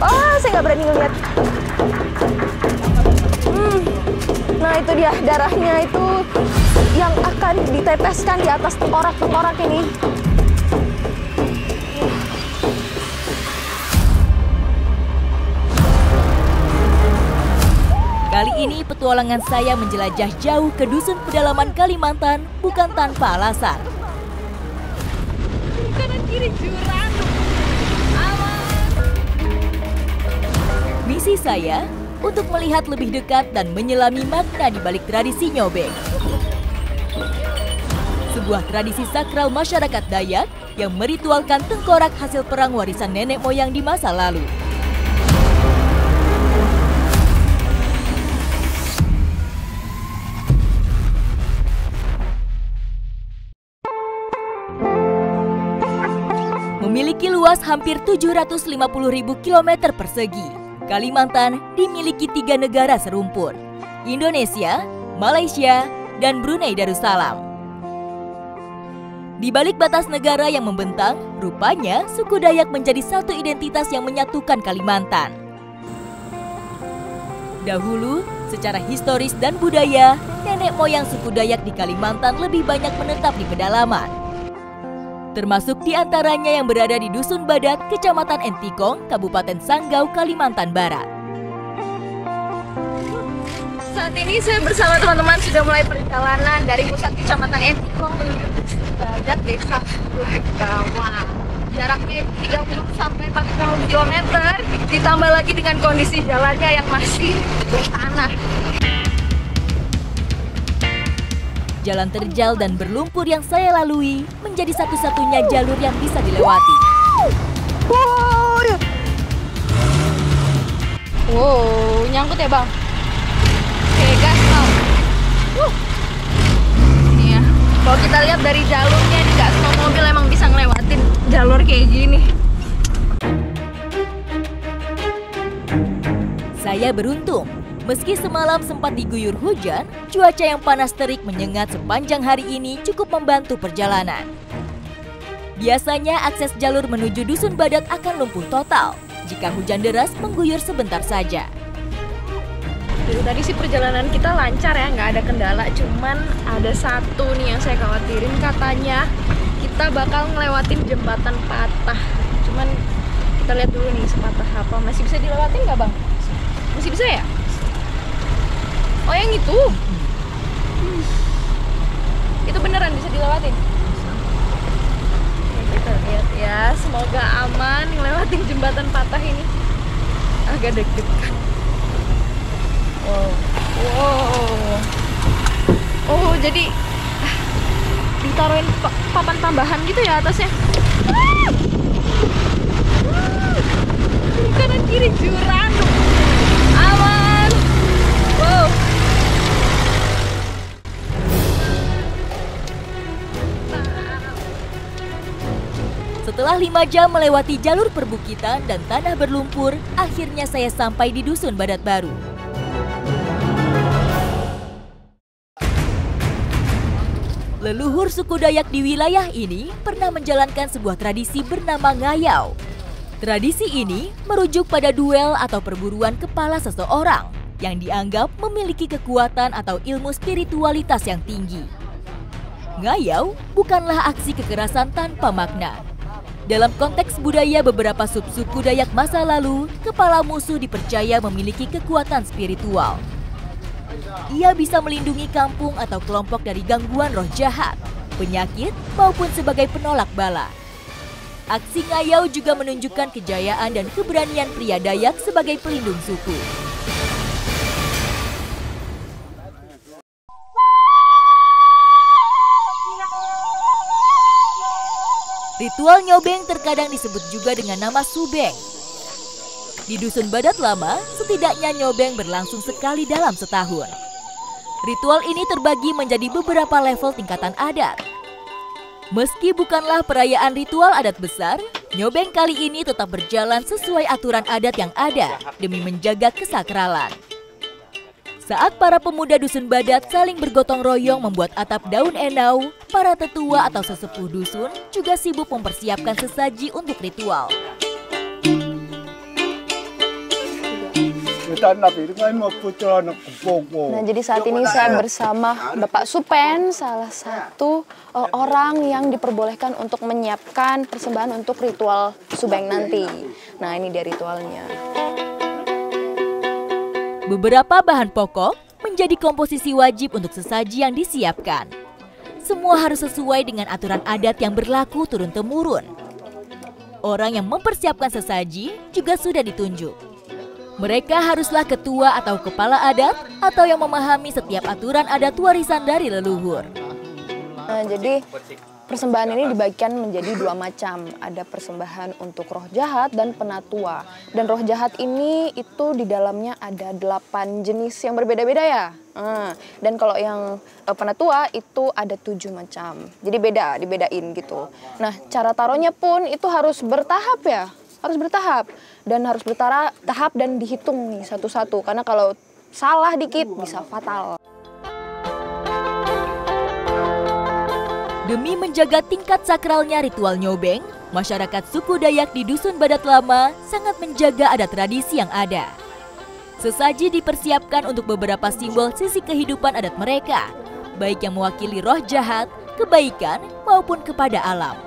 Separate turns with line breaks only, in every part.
Oh, saya nggak berani ngeliat. Nah, itu dia darahnya itu yang akan diteteskan di atas tengkorak-tengkorak ini.
Kali ini petualangan saya menjelajah jauh ke dusun pedalaman Kalimantan bukan tanpa alasan.
Kanan kiri jurang.
Misi saya untuk melihat lebih dekat dan menyelami makna di balik tradisi nyobeng. Sebuah tradisi sakral masyarakat Dayak yang meritualkan tengkorak hasil perang warisan nenek moyang di masa lalu. Memiliki luas hampir 750.000 km persegi, Kalimantan dimiliki 3 negara serumpun, Indonesia, Malaysia, dan Brunei Darussalam. Di balik batas negara yang membentang, rupanya suku Dayak menjadi satu identitas yang menyatukan Kalimantan. Dahulu, secara historis dan budaya, nenek moyang suku Dayak di Kalimantan lebih banyak menetap di pedalaman. Termasuk di antaranya yang berada di Dusun Badat, Kecamatan Entikong, Kabupaten Sanggau, Kalimantan Barat.
Saat ini saya bersama teman-teman sudah mulai perjalanan dari pusat Kecamatan Entikong menuju Dusun Badat, Desa Gawa. Jaraknya 30 sampai 40 km, ditambah lagi dengan kondisi jalannya yang masih bertanah.
Jalan terjal dan berlumpur yang saya lalui menjadi satu-satunya jalur yang bisa dilewati.
Wow, nyangkut ya bang? Oke, gas bang. Ini ya, kalau kita lihat dari jalurnya, nggak semua mobil emang bisa ngelewatin jalur kayak gini.
Saya beruntung. Meski semalam sempat diguyur hujan, cuaca yang panas terik menyengat sepanjang hari ini cukup membantu perjalanan. Biasanya akses jalur menuju Dusun Badat akan lumpuh total jika hujan deras mengguyur sebentar saja.
Dari tadi sih perjalanan kita lancar ya, nggak ada kendala. Cuman ada satu nih yang saya khawatirin, katanya kita bakal ngelewatin jembatan patah. Cuman kita lihat dulu nih sepatah apa, masih bisa dilewatin nggak bang? Masih bisa ya? Oh yang itu? Itu beneran bisa dilewatin? Ya, kita lihat ya, semoga aman ngelewatin jembatan patah ini. Agak deg-degan. Wow. Oh jadi ditaruhin papan tambahan gitu ya atasnya. Kanan kiri jurang. Aman. Wow.
Setelah 5 jam melewati jalur perbukitan dan tanah berlumpur, akhirnya saya sampai di Dusun Badat baru. Leluhur suku Dayak di wilayah ini pernah menjalankan sebuah tradisi bernama ngayau. Tradisi ini merujuk pada duel atau perburuan kepala seseorang yang dianggap memiliki kekuatan atau ilmu spiritualitas yang tinggi. Ngayau bukanlah aksi kekerasan tanpa makna. Dalam konteks budaya beberapa subsuku Dayak masa lalu, kepala musuh dipercaya memiliki kekuatan spiritual. Ia bisa melindungi kampung atau kelompok dari gangguan roh jahat, penyakit, maupun sebagai penolak bala. Aksi ngayau juga menunjukkan kejayaan dan keberanian pria Dayak sebagai pelindung suku. Ritual nyobeng terkadang disebut juga dengan nama subeng. Di Dusun Badat Lama, setidaknya nyobeng berlangsung sekali dalam setahun. Ritual ini terbagi menjadi beberapa level tingkatan adat. Meski bukanlah perayaan ritual adat besar, nyobeng kali ini tetap berjalan sesuai aturan adat yang ada demi menjaga kesakralan. Saat para pemuda dusun Badat saling bergotong royong membuat atap daun enau, para tetua atau sesepuh dusun juga sibuk mempersiapkan sesaji untuk ritual.
Nah, jadi saat ini saya bersama Bapak Supen, salah satu orang yang diperbolehkan untuk menyiapkan persembahan untuk ritual Subeng nanti. Nah, ini dia ritualnya.
Beberapa bahan pokok menjadi komposisi wajib untuk sesaji yang disiapkan. Semua harus sesuai dengan aturan adat yang berlaku turun-temurun. Orang yang mempersiapkan sesaji juga sudah ditunjuk. Mereka haruslah ketua atau kepala adat atau yang memahami setiap aturan adat warisan dari leluhur.
Nah, jadi persembahan ini dibagikan menjadi dua macam. Ada persembahan untuk roh jahat dan penatua. Dan roh jahat ini itu di dalamnya ada 8 jenis yang berbeda-beda ya. Dan kalau yang penatua itu ada 7 macam. Jadi dibedain gitu. Nah, cara taruhnya pun itu harus bertahap ya. Harus bertahap. Dan harus bertahap dan dihitung nih satu-satu. Karena kalau salah dikit bisa fatal.
Demi menjaga tingkat sakralnya ritual nyobeng, masyarakat suku Dayak di Dusun Badat Lama sangat menjaga adat tradisi yang ada. Sesaji dipersiapkan untuk beberapa simbol sisi kehidupan adat mereka, baik yang mewakili roh jahat, kebaikan, maupun kepada alam.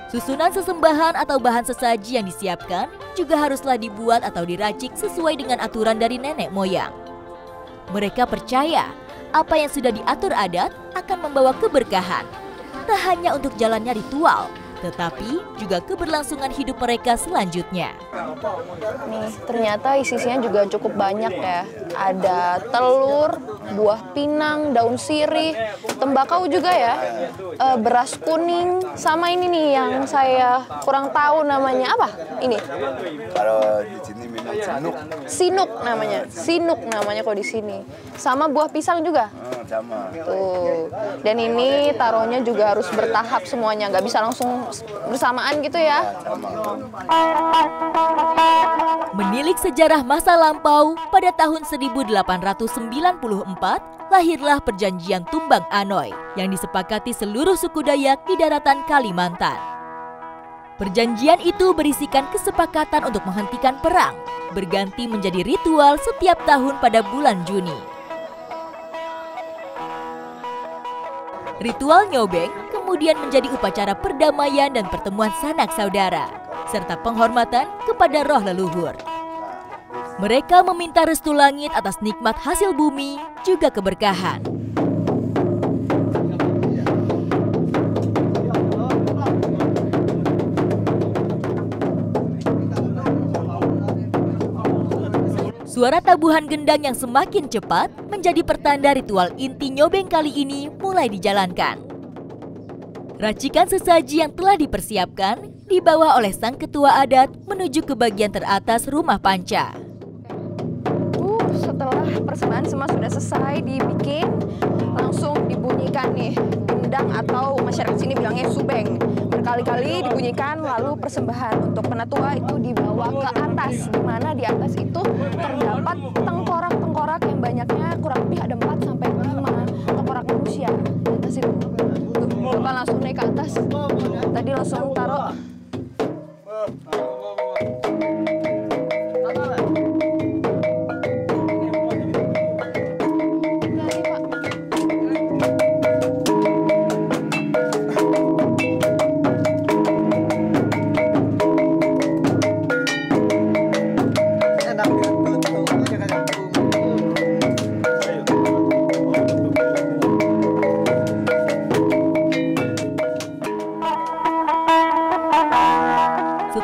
Susunan sesembahan atau bahan sesaji yang disiapkan juga haruslah dibuat atau diracik sesuai dengan aturan dari nenek moyang. Mereka percaya apa yang sudah diatur adat akan membawa keberkahan, tak hanya untuk jalannya ritual, tetapi juga keberlangsungan hidup mereka selanjutnya.
Nih, ternyata isinya juga cukup banyak ya. Ada telur, buah pinang, daun sirih, tembakau juga ya, beras kuning, sama ini nih yang saya kurang tahu namanya apa? Ini.
Kalau di sini memang sinuk.
Sinuk namanya kalau di sini. Sama buah pisang juga.
Sama.
Tuh. Dan ini taruhnya juga harus bertahap semuanya, nggak bisa langsung bersamaan gitu ya.
Menilik sejarah masa lampau, pada tahun 1894 lahirlah Perjanjian Tumbang Anoy yang disepakati seluruh suku Dayak di daratan Kalimantan. Perjanjian itu berisikan kesepakatan untuk menghentikan perang, berganti menjadi ritual setiap tahun pada bulan Juni. Ritual nyobeng kemudian menjadi upacara perdamaian dan pertemuan sanak saudara, serta penghormatan kepada roh leluhur. Mereka meminta restu langit atas nikmat hasil bumi, juga keberkahan. Suara tabuhan gendang yang semakin cepat menjadi pertanda ritual inti nyobeng kali ini mulai dijalankan. Racikan sesaji yang telah dipersiapkan dibawa oleh sang ketua adat menuju ke bagian teratas rumah panca.
Setelah persembahan semua sudah selesai dibikin, langsung dibunyikan nih gendang atau masyarakat sini bilangnya subeng. Berkali-kali dibunyikan, lalu persembahan untuk penatua itu dibawa ke atas, di mana di atas itu terdapat tengkorak-tengkorak yang banyaknya kurang lebih ada 4 sampai 5 tengkorak manusia di atas itu. Tuh, Bapak langsung naik ke atas. Tadi langsung taruh.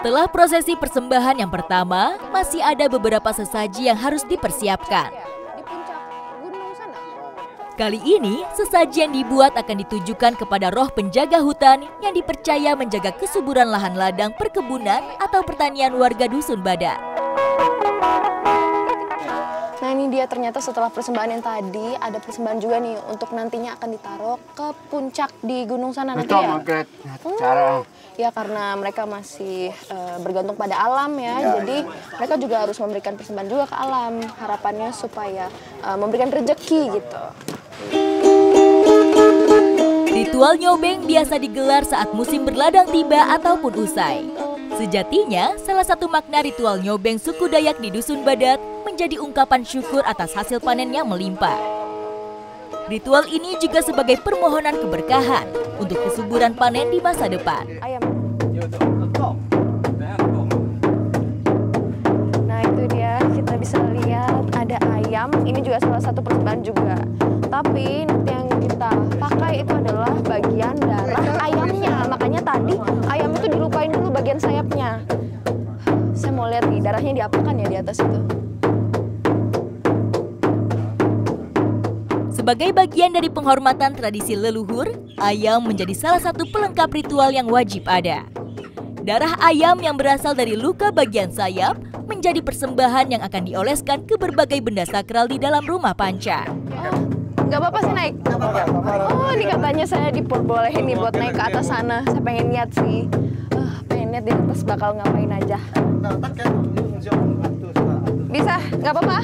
Setelah prosesi persembahan yang pertama, masih ada beberapa sesaji yang harus dipersiapkan.
Di puncak gunung sana.
Kali ini, sesaji yang dibuat akan ditujukan kepada roh penjaga hutan yang dipercaya menjaga kesuburan lahan ladang perkebunan atau pertanian warga Dusun Badat.
Nah ini dia, ternyata setelah persembahan yang tadi ada persembahan juga nih untuk nantinya akan ditaruh ke puncak di gunung sana nanti ya.
Cara
Ya karena mereka masih bergantung pada alam ya, jadi mereka juga harus memberikan persembahan juga ke alam. Harapannya supaya memberikan rezeki gitu.
Ritual nyobeng biasa digelar saat musim berladang tiba ataupun usai. Sejatinya, salah satu makna ritual nyobeng suku Dayak di Dusun Badat menjadi ungkapan syukur atas hasil panen yang melimpah. Ritual ini juga sebagai permohonan keberkahan untuk kesuburan panen di masa depan.
Ayam. Nah itu dia, kita bisa lihat ada ayam. Ini juga salah satu persembahan juga. Tapi nanti yang kita pakai itu adalah bagian darah ayamnya. Makanya tadi ayam itu dilupain dulu bagian sayapnya. Saya mau lihat nih, darahnya diapakan ya di atas itu.
Sebagai bagian dari penghormatan tradisi leluhur, ayam menjadi salah satu pelengkap ritual yang wajib ada. Darah ayam yang berasal dari luka bagian sayap menjadi persembahan yang akan dioleskan ke berbagai benda sakral di dalam rumah panca.
Nggak apa-apa sih naik? Oh, ini katanya saya diperbolehin nih buat naik ke atas sana. Saya pengen lihat sih. Pengen lihat di atas bakal ngapain aja. Bisa? Nggak apa-apa?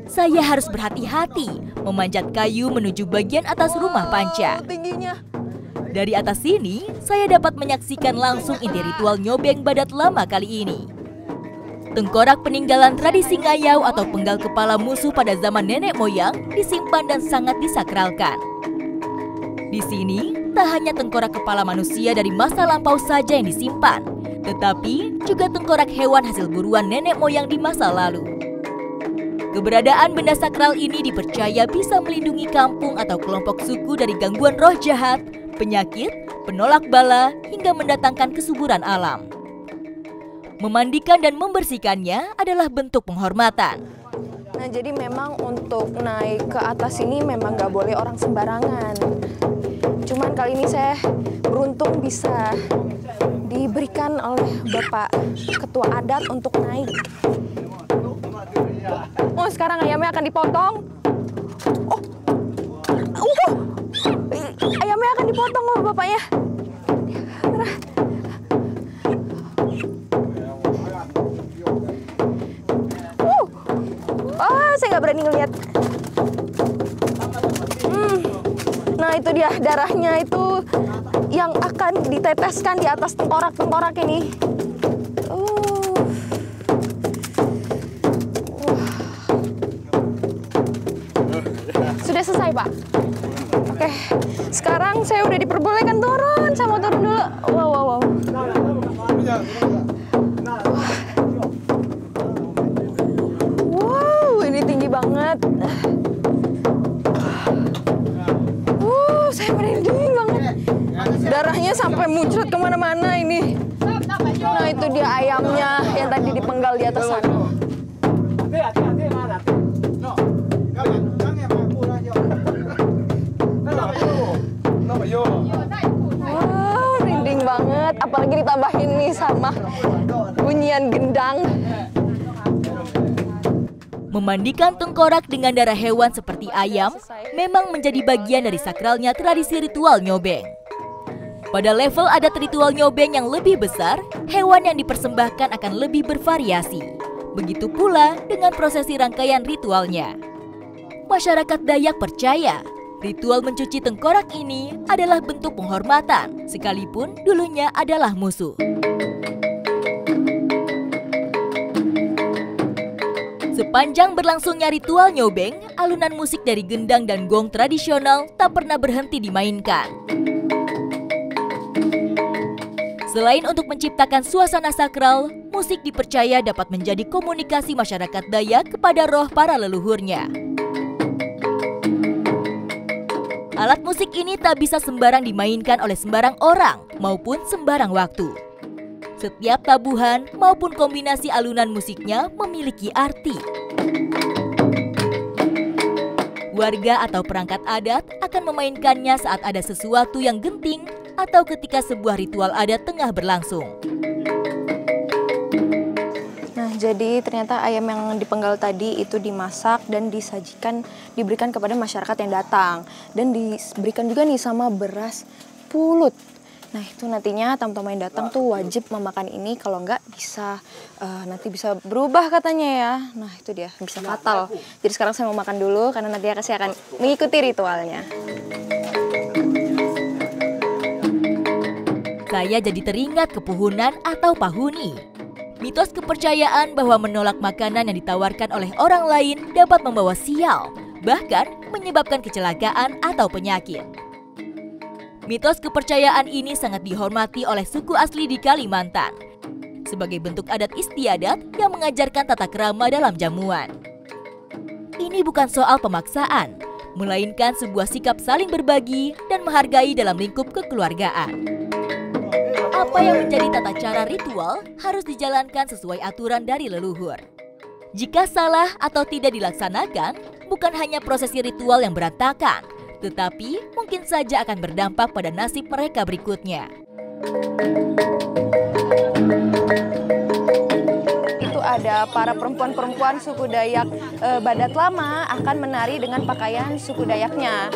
Saya harus berhati-hati memanjat kayu menuju bagian atas rumah panca.
Tingginya.
Dari atas sini, saya dapat menyaksikan langsung inti ritual nyobeng Badat lama kali ini. Tengkorak peninggalan tradisi ngayau atau penggal kepala musuh pada zaman nenek moyang disimpan dan sangat disakralkan. Di sini, tak hanya tengkorak kepala manusia dari masa lampau saja yang disimpan, tetapi juga tengkorak hewan hasil buruan nenek moyang di masa lalu. Keberadaan benda sakral ini dipercaya bisa melindungi kampung atau kelompok suku dari gangguan roh jahat, penyakit, penolak bala, hingga mendatangkan kesuburan alam. Memandikan dan membersihkannya adalah bentuk penghormatan.
Nah, jadi memang untuk naik ke atas ini memang nggak boleh orang sembarangan. Cuman kali ini saya beruntung bisa diberikan oleh Bapak Ketua Adat untuk naik. Oh, sekarang ayamnya akan dipotong. Ayamnya akan dipotong loh bapaknya. Saya nggak berani ngeliat. Nah itu dia darahnya itu yang akan diteteskan di atas tengkorak-tengkorak ini. Sudah selesai, Pak. Oke, sekarang saya udah diperbolehkan turun. Saya mau turun dulu. Wow. Wow, ini tinggi banget. Saya merinding banget. Darahnya sampai muncrat kemana-mana ini. Nah, itu dia ayamnya yang tadi dipenggal di atas sana. Wow, merinding banget. Apalagi ditambahin nih sama bunyian gendang.
Memandikan tengkorak dengan darah hewan seperti ayam memang menjadi bagian dari sakralnya tradisi ritual nyobeng. Pada level adat ritual nyobeng yang lebih besar, hewan yang dipersembahkan akan lebih bervariasi. Begitu pula dengan prosesi rangkaian ritualnya. Masyarakat Dayak percaya ritual mencuci tengkorak ini adalah bentuk penghormatan, sekalipun dulunya adalah musuh. Sepanjang berlangsungnya ritual nyobeng, alunan musik dari gendang dan gong tradisional tak pernah berhenti dimainkan. Selain untuk menciptakan suasana sakral, musik dipercaya dapat menjadi komunikasi masyarakat Dayak kepada roh para leluhurnya. Alat musik ini tak bisa sembarang dimainkan oleh sembarang orang maupun sembarang waktu. Setiap tabuhan maupun kombinasi alunan musiknya memiliki arti. Warga atau perangkat adat akan memainkannya saat ada sesuatu yang genting atau ketika sebuah ritual adat tengah berlangsung.
jadi ternyata ayam yang dipenggal tadi itu dimasak dan diberikan kepada masyarakat yang datang. Dan diberikan juga nih sama beras pulut. Nah itu nantinya tamu-tamu yang datang tuh wajib memakan ini, kalau enggak bisa nanti bisa berubah katanya ya. Nah itu dia, bisa fatal. Jadi sekarang saya mau makan dulu karena nanti saya akan mengikuti ritualnya.
Saya jadi teringat kepuhunan atau pahuni. Mitos kepercayaan bahwa menolak makanan yang ditawarkan oleh orang lain dapat membawa sial, bahkan menyebabkan kecelakaan atau penyakit. Mitos kepercayaan ini sangat dihormati oleh suku asli di Kalimantan sebagai bentuk adat istiadat yang mengajarkan tata krama dalam jamuan. Ini bukan soal pemaksaan, melainkan sebuah sikap saling berbagi dan menghargai dalam lingkup kekeluargaan. Apa yang menjadi tata cara ritual harus dijalankan sesuai aturan dari leluhur. Jika salah atau tidak dilaksanakan, bukan hanya prosesi ritual yang berantakan, tetapi mungkin saja akan berdampak pada nasib mereka berikutnya.
Itu ada para perempuan-perempuan suku Dayak Badat Lama akan menari dengan pakaian suku Dayaknya.